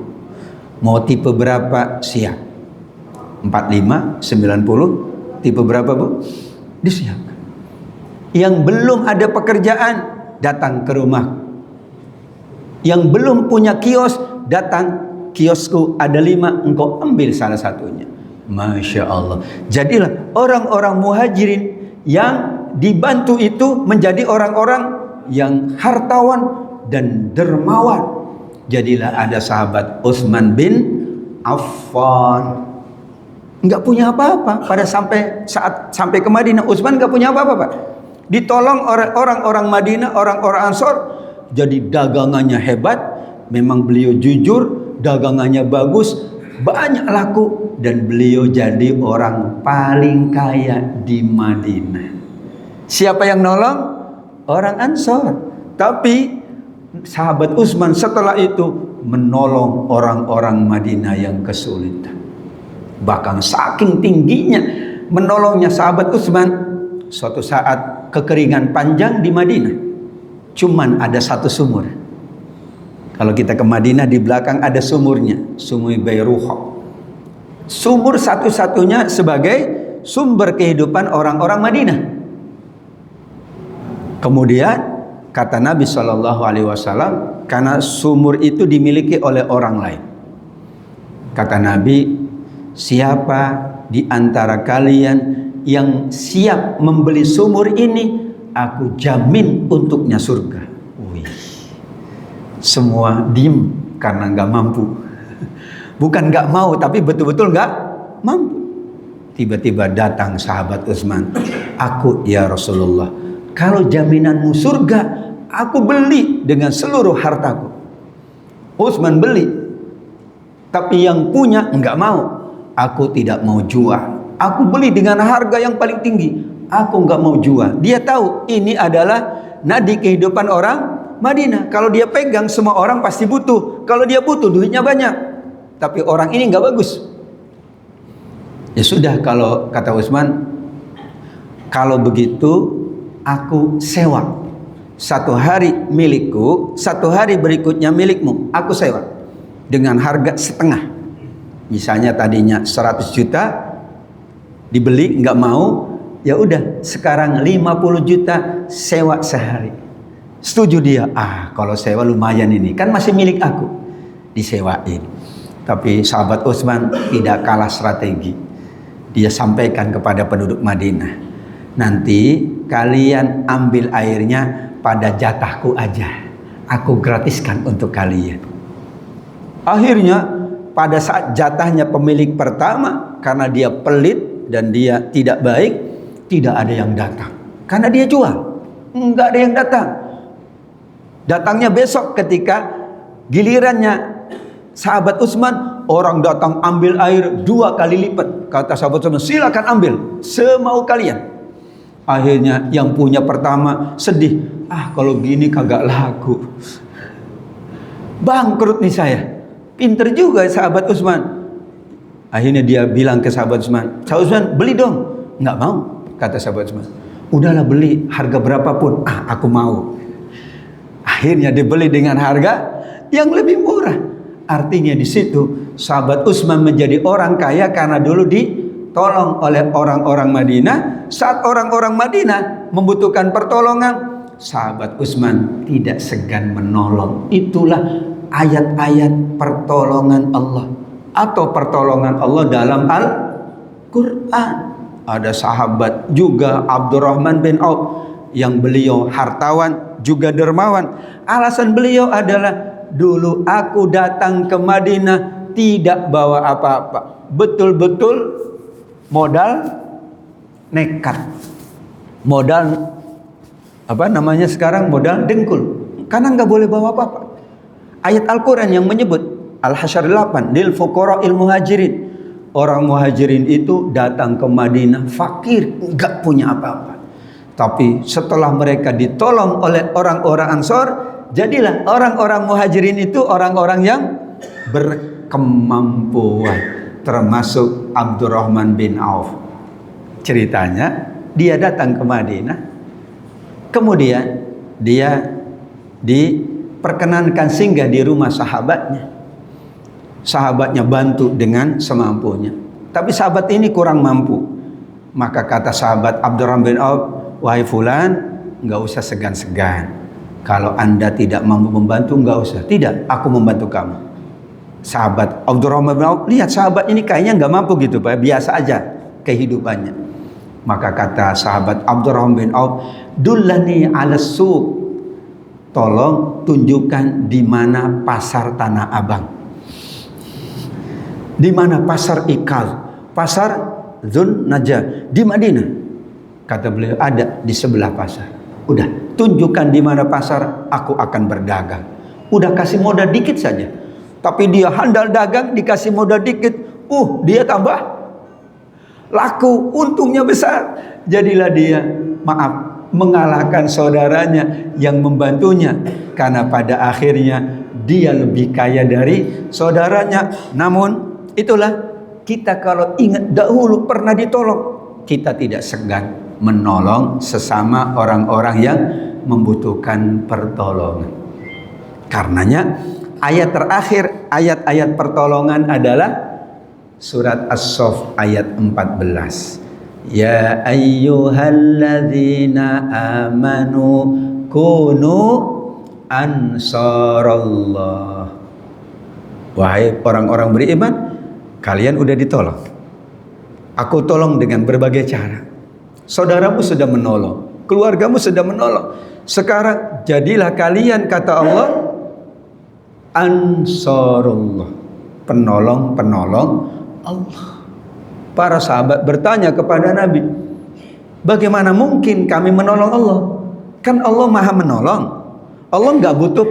Mau tipe berapa? Siap. 45, 90, tipe berapa Bu? Disiapkan. Yang belum ada pekerjaan, datang ke rumah. Yang belum punya kios, datang. Kiosku ada 5, engkau ambil salah satunya. Masya Allah. Jadilah orang-orang muhajirin yang dibantu itu menjadi orang-orang yang hartawan dan dermawan. Jadilah ada sahabat Utsman bin Affan, nggak punya apa-apa. Pada saat sampai ke Madinah, Utsman nggak punya apa-apa, Pak. Ditolong oleh orang-orang Madinah, orang-orang Ansor. Jadi dagangannya hebat. Memang beliau jujur, dagangannya bagus. banyak laku, dan beliau jadi orang paling kaya di Madinah. Siapa yang nolong? Orang Ansor. Tapi sahabat Utsman setelah itu menolong orang-orang Madinah yang kesulitan. Bahkan saking tingginya menolongnya sahabat Utsman, suatu saat kekeringan panjang di Madinah. Cuman ada satu sumur. Kalau kita ke Madinah, di belakang ada sumurnya, Sumur Bairuha. Sumur satu-satunya sebagai sumber kehidupan orang-orang Madinah. Kemudian kata Nabi SAW, karena sumur itu dimiliki oleh orang lain. Kata Nabi, siapa di antara kalian yang siap membeli sumur ini, aku jamin untuknya surga. Wih. Semua diem karena nggak mampu. Bukan nggak mau, tapi betul-betul nggak mampu. Tiba-tiba datang sahabat Utsman. Aku ya Rasulullah, kalau jaminanmu surga, aku beli dengan seluruh hartaku. Utsman beli, tapi yang punya nggak mau. Aku tidak mau jual. Aku beli dengan harga yang paling tinggi. Aku nggak mau jual. Dia tahu ini adalah nadi kehidupan orang Madinah. Kalau dia pegang, semua orang pasti butuh. Kalau dia butuh, duitnya banyak. Tapi orang ini nggak bagus. Ya sudah, kalau kata Utsman, kalau begitu aku sewa. 1 hari milikku, 1 hari berikutnya milikmu. Aku sewa dengan harga setengah. Misalnya tadinya 100 juta dibeli, nggak mau, ya udah sekarang 50 juta sewa sehari. Setuju dia. Kalau sewa lumayan ini, kan masih milik aku, disewain. Tapi sahabat Utsman tidak kalah strategi. Dia sampaikan kepada penduduk Madinah, nanti kalian ambil airnya pada jatahku aja, aku gratiskan untuk kalian. Akhirnya pada saat jatahnya pemilik pertama, karena dia pelit dan dia tidak baik, tidak ada yang datang. Karena dia jual, nggak ada yang datang. Datangnya besok ketika gilirannya sahabat Utsman, orang datang ambil air 2 kali lipat. Kata sahabat Utsman, silakan ambil semau kalian. Akhirnya yang punya pertama sedih, kalau gini kagak laku, bangkrut nih saya. Pinter juga sahabat Utsman. Akhirnya dia bilang ke sahabat Utsman, sahabat Utsman beli dong. Nggak mau, kata sahabat Utsman. Udahlah beli, harga berapapun, aku mau. Akhirnya dibeli dengan harga yang lebih murah. Artinya di situ sahabat Utsman menjadi orang kaya karena dulu ditolong oleh orang-orang Madinah. Saat orang-orang Madinah membutuhkan pertolongan, sahabat Utsman tidak segan menolong. Itulah ayat-ayat pertolongan Allah atau pertolongan Allah dalam Al-Quran. Ada sahabat juga, Abdurrahman bin Auf, yang beliau hartawan juga dermawan. Alasan beliau adalah, dulu aku datang ke Madinah tidak bawa apa-apa, betul-betul modal nekat, modal sekarang modal dengkul, karena nggak boleh bawa apa-apa. Ayat Al-Quran yang menyebut Al-Hasyr 8, lil fuqara'il muhajirin, orang muhajirin itu datang ke Madinah fakir, nggak punya apa-apa. Tapi setelah mereka ditolong oleh orang-orang Ansor, jadilah orang-orang muhajirin itu orang-orang yang berkemampuan, termasuk Abdurrahman bin Auf. Ceritanya, dia datang ke Madinah, kemudian dia diperkenankan singgah di rumah sahabatnya. Sahabatnya bantu dengan semampunya. Tapi sahabat ini kurang mampu. Maka kata sahabat Abdurrahman bin Auf, wahai fulan, nggak usah segan-segan. Kalau anda tidak mampu membantu, nggak usah. Tidak, aku membantu kamu. Sahabat Abdurrahman bin Auf lihat sahabat ini kayaknya nggak mampu gitu, Pak. Biasa aja kehidupannya. Maka kata sahabat Abdurrahman bin Auf, dullani ala suq, tolong tunjukkan di mana pasar Tanah Abang, di mana pasar Ikal, pasar Dzun Najah di Madinah. Kata beliau, ada di sebelah pasar. Udah, tunjukkan di mana pasar, aku akan berdagang. Udah kasih modal dikit saja. Tapi dia handal dagang, dikasih modal dikit, dia tambah laku, untungnya besar. Jadilah dia, mengalahkan saudaranya yang membantunya, karena pada akhirnya dia lebih kaya dari saudaranya. Namun itulah, kita kalau ingat dahulu pernah ditolong, kita tidak segan menolong sesama orang-orang yang membutuhkan pertolongan. Karenanya ayat terakhir, ayat-ayat pertolongan adalah surat As-Saff ayat 14. Ya ayyuhalladzina amanu kunu ansarallah. Wahai orang-orang beriman, kalian udah ditolong. Aku tolong dengan berbagai cara. Saudaramu sudah menolong, keluargamu sudah menolong. Sekarang jadilah kalian, kata Allah, ansarullah, penolong-penolong Allah. Para sahabat bertanya kepada Nabi, bagaimana mungkin kami menolong Allah? Kan Allah maha menolong. Allah nggak butuh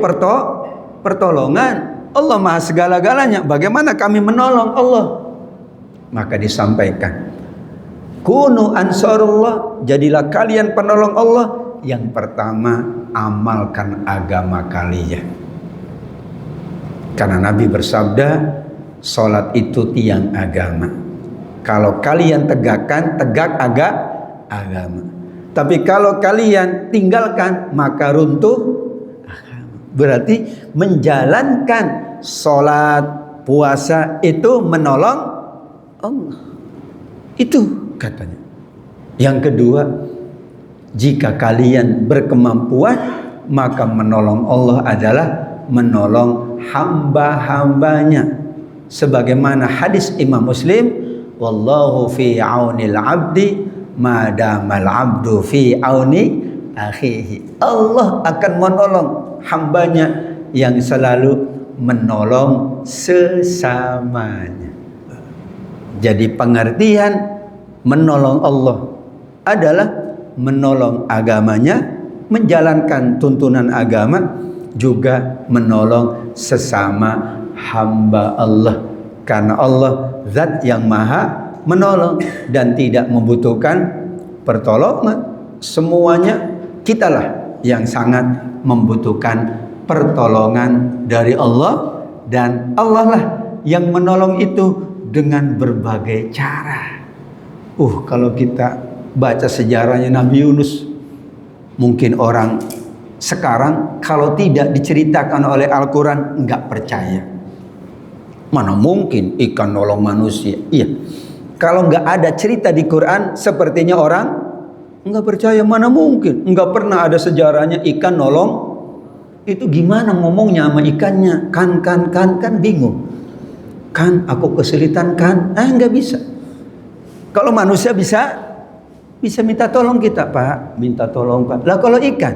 pertolongan. Allah maha segala-galanya. Bagaimana kami menolong Allah? Maka disampaikan, kunu ansarullah, jadilah kalian penolong Allah. Yang pertama, amalkan agama kalian. Karena Nabi bersabda, sholat itu tiang agama. Kalau kalian tegakkan, tegak agama. Tapi kalau kalian tinggalkan, maka runtuh agama. Berarti menjalankan sholat, puasa itu menolong Allah. Itu katanya. Yang kedua, jika kalian berkemampuan, maka menolong Allah adalah menolong hamba-hambanya. Sebagaimana hadis Imam Muslim, wallahu fi aunil abdi madamal abdu fi auni akhihi. Allah akan menolong hambanya yang selalu menolong sesamanya. Jadi pengertian menolong Allah adalah menolong agamanya, menjalankan tuntunan agama, juga menolong sesama hamba Allah. Karena Allah zat yang maha menolong dan tidak membutuhkan pertolongan. Semuanya kitalah yang sangat membutuhkan pertolongan dari Allah, dan Allah lah yang menolong itu dengan berbagai cara. Kalau kita baca sejarahnya Nabi Yunus, mungkin orang sekarang kalau tidak diceritakan oleh Al-Quran nggak percaya. Mana mungkin ikan nolong manusia? Iya. Kalau nggak ada cerita di Quran, sepertinya orang nggak percaya. Mana mungkin? Nggak pernah ada sejarahnya ikan nolong. Itu gimana ngomongnya sama ikannya? Kan bingung. Kan aku kesulitan kan? Nggak bisa. Kalau manusia bisa minta tolong kita, Pak. Minta tolong, Pak. Lah kalau ikan,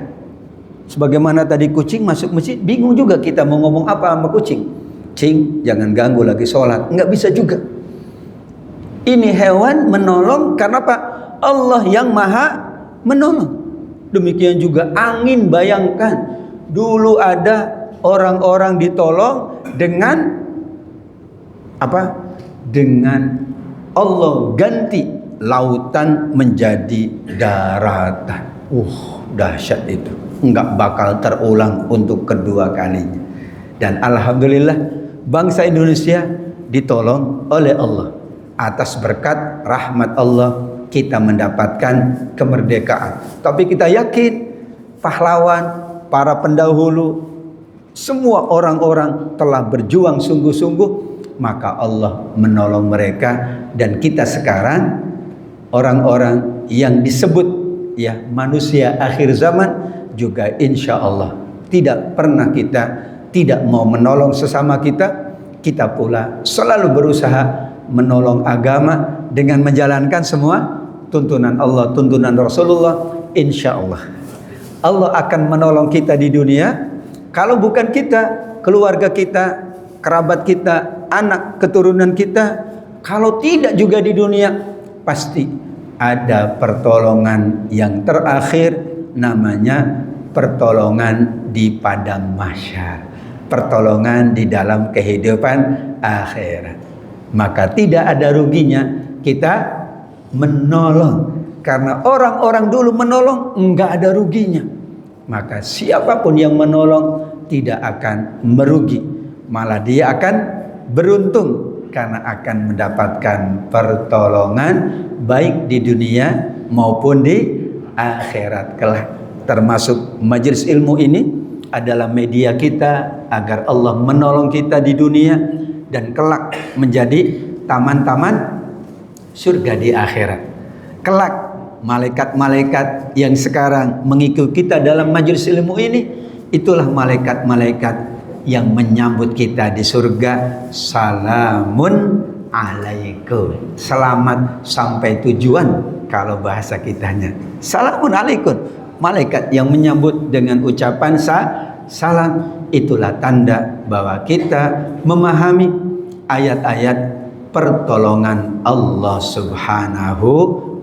sebagaimana tadi kucing masuk masjid, bingung juga kita mau ngomong apa sama kucing. Cing, jangan ganggu lagi sholat. Nggak bisa juga. Ini hewan menolong karena apa? Allah yang maha menolong. Demikian juga angin, bayangkan. Dulu ada orang-orang ditolong dengan apa? Dengan Allah ganti lautan menjadi daratan. Dahsyat itu. Nggak bakal terulang untuk kedua kalinya. Dan alhamdulillah, bangsa Indonesia ditolong oleh Allah. Atas berkat rahmat Allah, kita mendapatkan kemerdekaan. Tapi kita yakin pahlawan, para pendahulu, semua orang-orang telah berjuang sungguh-sungguh, maka Allah menolong mereka. Dan kita sekarang orang-orang yang disebut manusia akhir zaman juga insya Allah tidak pernah kita tidak mau menolong sesama kita. Kita pula selalu berusaha menolong agama dengan menjalankan semua tuntunan Allah, tuntunan Rasulullah. Insya Allah Allah akan menolong kita di dunia. Kalau bukan kita, keluarga kita, kerabat kita, anak keturunan kita, kalau tidak juga di dunia, pasti ada pertolongan yang terakhir, namanya pertolongan di padang mahsyar. pertolongan di dalam kehidupan akhirat. Maka tidak ada ruginya kita menolong, karena orang-orang dulu menolong enggak ada ruginya. Maka siapapun yang menolong tidak akan merugi, malah dia akan beruntung karena akan mendapatkan pertolongan baik di dunia maupun di akhirat kelak. Termasuk majelis ilmu ini adalah media kita agar Allah menolong kita di dunia dan kelak menjadi taman-taman surga di akhirat. Kelak malaikat-malaikat yang sekarang mengikuti kita dalam majelis ilmu ini, itulah malaikat-malaikat yang menyambut kita di surga. Salamun alaikum, selamat sampai tujuan kalau bahasa kitanya. Salamun alaikum, malaikat yang menyambut dengan ucapan salam. Itulah tanda bahwa kita memahami ayat-ayat pertolongan Allah Subhanahu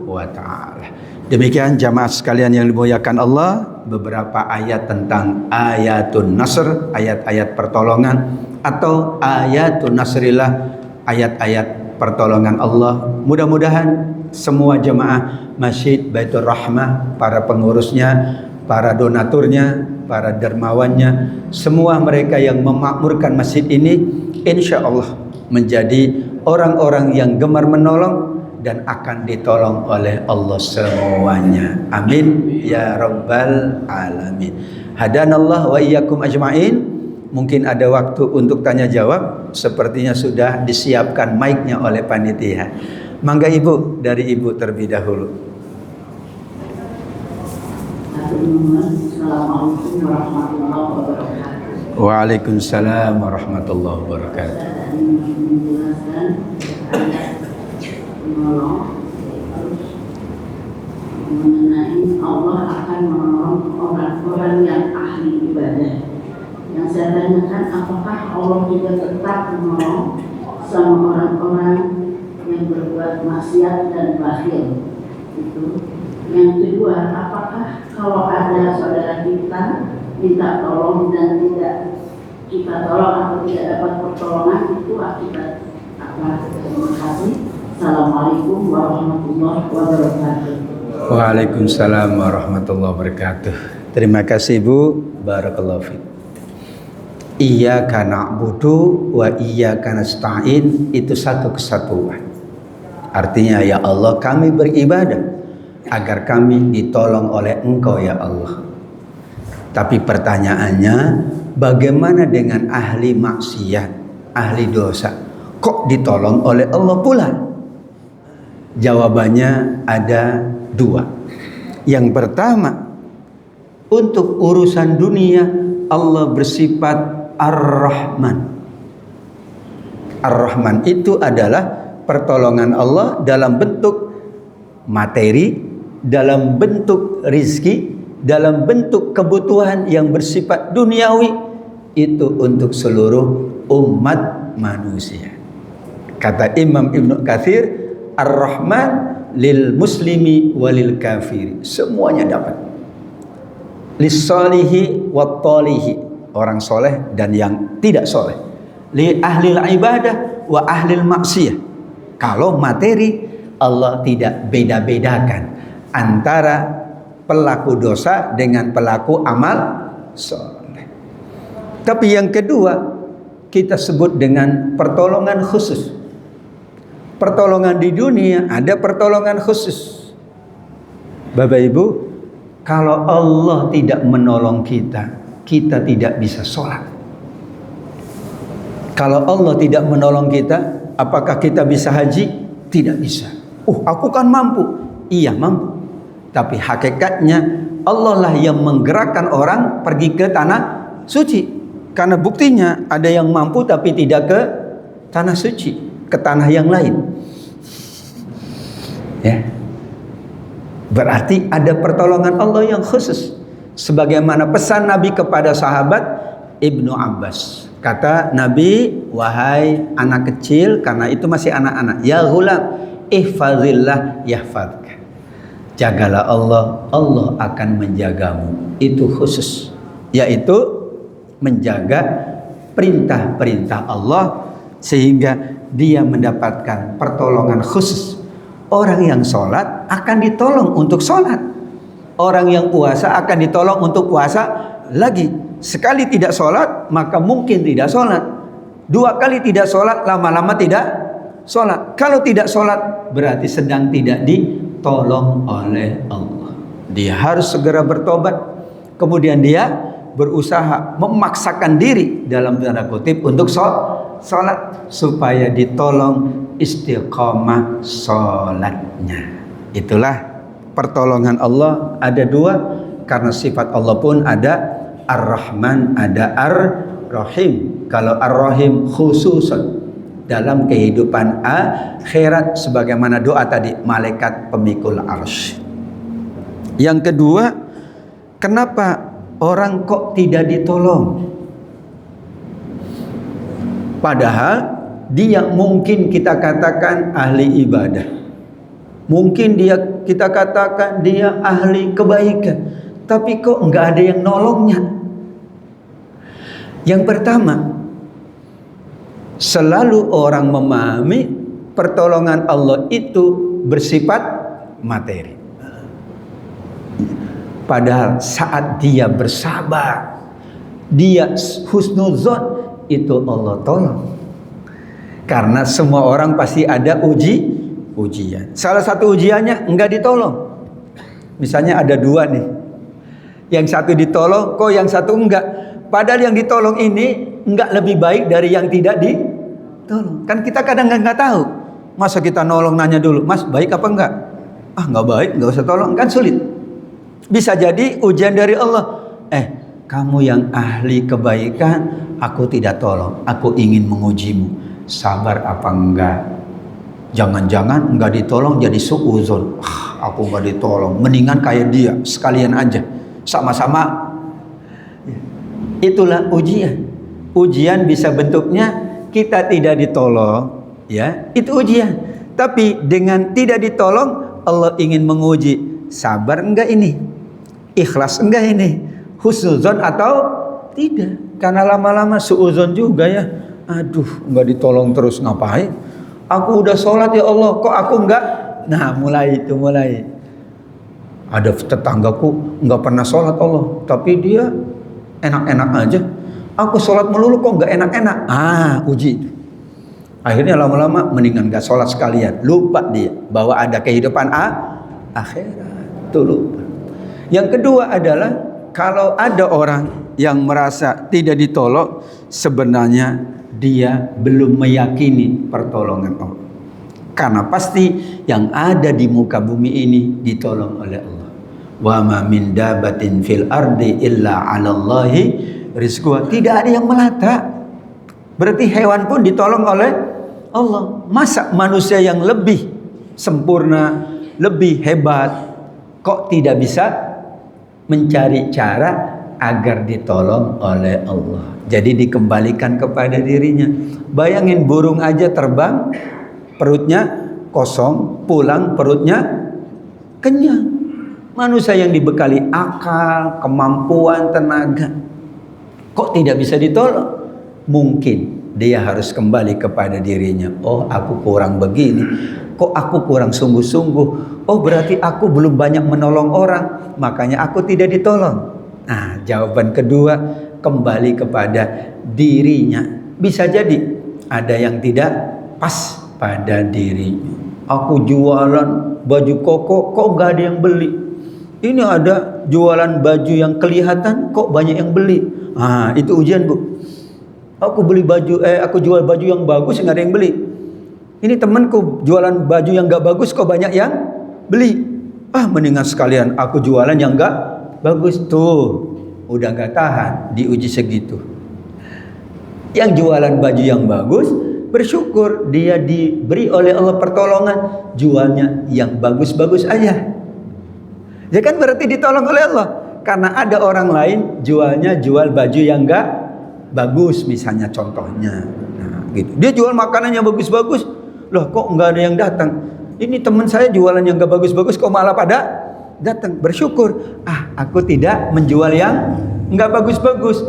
wa ta'ala. Demikian jamaah sekalian yang dimuliakan Allah, beberapa ayat tentang ayatun nasr, ayat-ayat pertolongan, atau ayatun nasrillah, ayat-ayat pertolongan Allah. Mudah-mudahan semua jemaah Masjid Baitur Rahmah, para pengurusnya, para donaturnya, para dermawannya, semua mereka yang memakmurkan masjid ini, insya Allah menjadi orang-orang yang gemar menolong dan akan ditolong oleh Allah semuanya. Amin ya rabbal alamin. Hadanallah wa iyyakum ajmain. Mungkin ada waktu untuk tanya jawab. Sepertinya sudah disiapkan mic-nya oleh panitia. Mangga Ibu, dari Ibu terlebih dahulu. Assalamualaikum warahmatullahi wabarakatuh. Waalaikumsalam warahmatullahi wabarakatuh. Menjelaskan menolong mengenai Allah akan menolong orang-orang yang ahli ibadah. Yang saya tanyakan, apakah Allah juga tetap menolong sama orang-orang yang berbuat maksiat dan bakhil? Itu. Yang kedua, apakah kalau ada saudara kita minta tolong dan tidak kita tolong atau tidak dapat pertolongan, itu akibat apa? Terima kasih. Assalamualaikum warahmatullahi wabarakatuh. Waalaikumsalam warahmatullahi wabarakatuh. Terima kasih Bu, barakallahu fiik. Iyyaka na'budu wa iyyaka nasta'in, itu satu kesatuan. Artinya, ya Allah, kami beribadah agar kami ditolong oleh Engkau ya Allah. Tapi pertanyaannya, bagaimana dengan ahli maksiat, ahli dosa? Kok ditolong oleh Allah pula? Jawabannya ada dua. Yang pertama, untuk urusan dunia Allah bersifat Ar-Rahman. Ar-Rahman itu adalah pertolongan Allah dalam bentuk materi, dalam bentuk rizki, dalam bentuk kebutuhan yang bersifat duniawi, itu untuk seluruh umat manusia. Kata Imam Ibnu Katsir, Ar-Rahman lil muslimi walil kafiri, semuanya dapat. Lis-solihi wat-talihi, orang soleh dan yang tidak soleh. Li ahlil ibadah wa ahlil maksiyah. Kalau materi, Allah tidak beda-bedakan antara pelaku dosa dengan pelaku amal soleh. Tapi yang kedua, kita sebut dengan pertolongan khusus. Pertolongan di dunia ada pertolongan khusus. Bapak Ibu, kalau Allah tidak menolong kita, kita tidak bisa sholat. Kalau Allah tidak menolong kita, apakah kita bisa haji? Tidak bisa. Aku kan mampu. Iya mampu. Tapi hakikatnya Allah lah yang menggerakkan orang pergi ke tanah suci. Karena buktinya ada yang mampu tapi tidak ke tanah suci, ke tanah yang lain. Ya. Berarti ada pertolongan Allah yang khusus. Sebagaimana pesan Nabi kepada sahabat Ibnu Abbas. Kata Nabi, wahai anak kecil, karena itu masih anak-anak, ya ghulam, ihfazillah yahfazka. Jagalah Allah, Allah akan menjagamu. Itu khusus, yaitu menjaga perintah-perintah Allah, sehingga dia mendapatkan pertolongan khusus. Orang yang sholat akan ditolong untuk sholat, orang yang puasa akan ditolong untuk puasa lagi. Sekali tidak sholat maka mungkin tidak sholat, 2 kali tidak sholat lama-lama tidak sholat. Kalau tidak sholat berarti sedang tidak ditolong oleh Allah. Dia harus segera bertobat, kemudian dia berusaha memaksakan diri dalam tanda kutip untuk sholat supaya ditolong istiqamah sholatnya. Itulah pertolongan Allah. Ada 2, karena sifat Allah pun ada Ar-Rahman, ada Ar-Rahim. Kalau Ar-Rahim khususan dalam kehidupan akhirat, sebagaimana doa tadi malaikat pemikul arsy. Yang kedua, kenapa orang kok tidak ditolong? Padahal dia mungkin kita katakan ahli ibadah, mungkin kita katakan dia ahli kebaikan, tapi kok nggak ada yang nolongnya. Yang pertama, selalu orang memahami pertolongan Allah itu bersifat materi. Padahal saat dia bersabar, dia husnuzon, itu Allah tolong. Karena semua orang pasti ada ujian. Salah satu ujiannya enggak ditolong. Misalnya ada 2 nih, yang satu ditolong, kok yang satu enggak. Padahal yang ditolong ini enggak lebih baik dari yang tidak ditolong. Kan kita kadang enggak tahu. Masa kita nolong nanya dulu, Mas baik apa enggak? Ah enggak baik, enggak usah tolong, kan sulit. Bisa jadi ujian dari Allah. Kamu yang ahli kebaikan, aku tidak tolong. Aku ingin mengujimu. Sabar apa enggak? Jangan-jangan enggak ditolong jadi suuzon. Aku enggak ditolong, mendingan kayak dia, sekalian aja. Sama-sama. Itulah ujian. Ujian bisa bentuknya kita tidak ditolong, ya, itu ujian. Tapi dengan tidak ditolong, Allah ingin menguji, sabar enggak ini? Ikhlas enggak ini? Husnuzon atau tidak? Karena lama-lama suuzon juga ya. Aduh, enggak ditolong terus ngapain? Aku udah sholat ya Allah, kok aku enggak? Nah, mulai. Ada tetanggaku enggak pernah sholat Allah, tapi dia enak-enak aja. Aku sholat melulu kok enggak enak-enak. Uji. Akhirnya lama-lama mendingan enggak sholat sekalian. Lupa dia bahwa ada kehidupan akhirat. Itu lupa. Yang kedua adalah kalau ada orang yang merasa tidak ditolong, sebenarnya dia belum meyakini pertolongan Allah. Karena pasti yang ada di muka bumi ini ditolong oleh Allah. Wa ma min dabatin fil ardi illa 'alallahi rizquha. Tidak ada yang melata. Berarti hewan pun ditolong oleh Allah. Masa manusia yang lebih sempurna, lebih hebat, kok tidak bisa mencari cara agar ditolong oleh Allah? Jadi dikembalikan kepada dirinya. Bayangin burung aja terbang, perutnya kosong, pulang perutnya kenyang. Manusia yang dibekali akal, kemampuan, tenaga, kok tidak bisa ditolong? Mungkin dia harus kembali kepada dirinya. Oh, aku kurang begini. Kok aku kurang sungguh-sungguh? Oh, berarti aku belum banyak menolong orang, makanya aku tidak ditolong. Nah, jawaban kedua, kembali kepada dirinya. Bisa jadi ada yang tidak pas pada dirinya. Aku jualan baju koko, kok nggak ada yang beli. Ini ada jualan baju yang kelihatan, kok banyak yang beli. Itu ujian, Bu. Aku jual baju yang bagus, nggak ada yang beli. Ini temanku jualan baju yang nggak bagus, kok banyak yang beli. Mendingan sekalian aku jualan yang nggak bagus. Tuh, udah nggak tahan diuji segitu. Yang jualan baju yang bagus, bersyukur dia diberi oleh Allah pertolongan, jualnya yang bagus-bagus aja. Ya kan berarti ditolong oleh Allah. Karena ada orang lain jual baju yang enggak bagus, misalnya contohnya. Gitu. Dia jual makanan yang bagus-bagus. Loh, kok enggak ada yang datang? Ini teman saya jualan yang enggak bagus-bagus, kok malah pada datang. Bersyukur. Aku tidak menjual yang enggak bagus-bagus.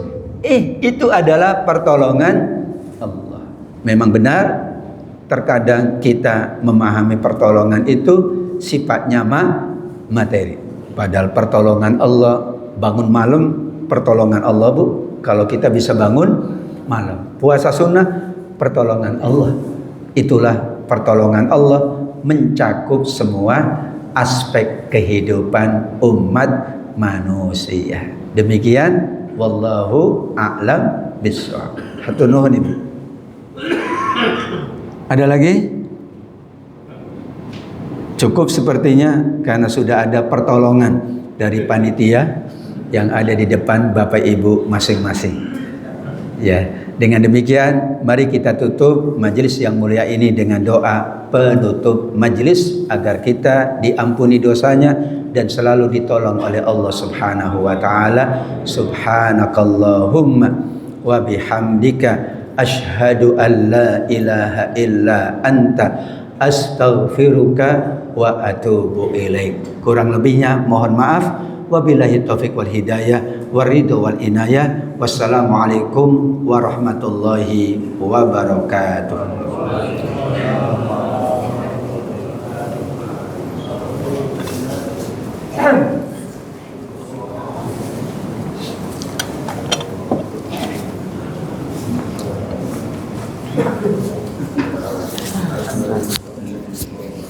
itu adalah pertolongan Allah. Memang benar, terkadang kita memahami pertolongan itu sifatnya materi. Padahal pertolongan Allah, bangun malam pertolongan Allah, Bu. Kalau kita bisa bangun malam, puasa sunnah pertolongan Allah. Itulah pertolongan Allah, mencakup semua aspek kehidupan umat manusia. Demikian, wallahu a'lam bishawab. Hatur nuhun Ibu. Ada lagi? Cukup sepertinya, karena sudah ada pertolongan dari panitia yang ada di depan Bapak Ibu masing-masing. Ya, dengan demikian mari kita tutup majelis yang mulia ini dengan doa penutup majelis agar kita diampuni dosanya dan selalu ditolong oleh Allah Subhanahu wa taala. Subhanakallahumma wa bihamdika asyhadu an la ilaha illa anta astaghfiruka wa atubu ilaik. Kurang lebihnya mohon maaf. Wabillahi taufiq wal hidayah waridho wal inayah. Wassalamualaikum warahmatullahi wabarakatuh.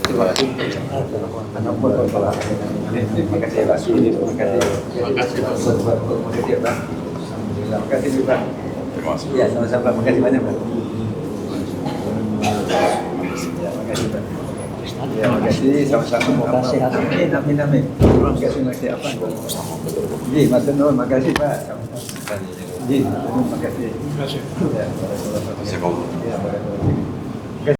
Terima kasih. Terima kasih Pak. Terima kasih Pak. Ya, sama-sama. Terima kasih banyak Pak. Ya, terima kasih Pak. Ya, terima kasih sama-sama. Terima kasih. Amin amin. Terima kasih apa? Ji, Mas Nur, terima kasih Pak. Ji, terima kasih. Terima kasih. Ya, terima kasih.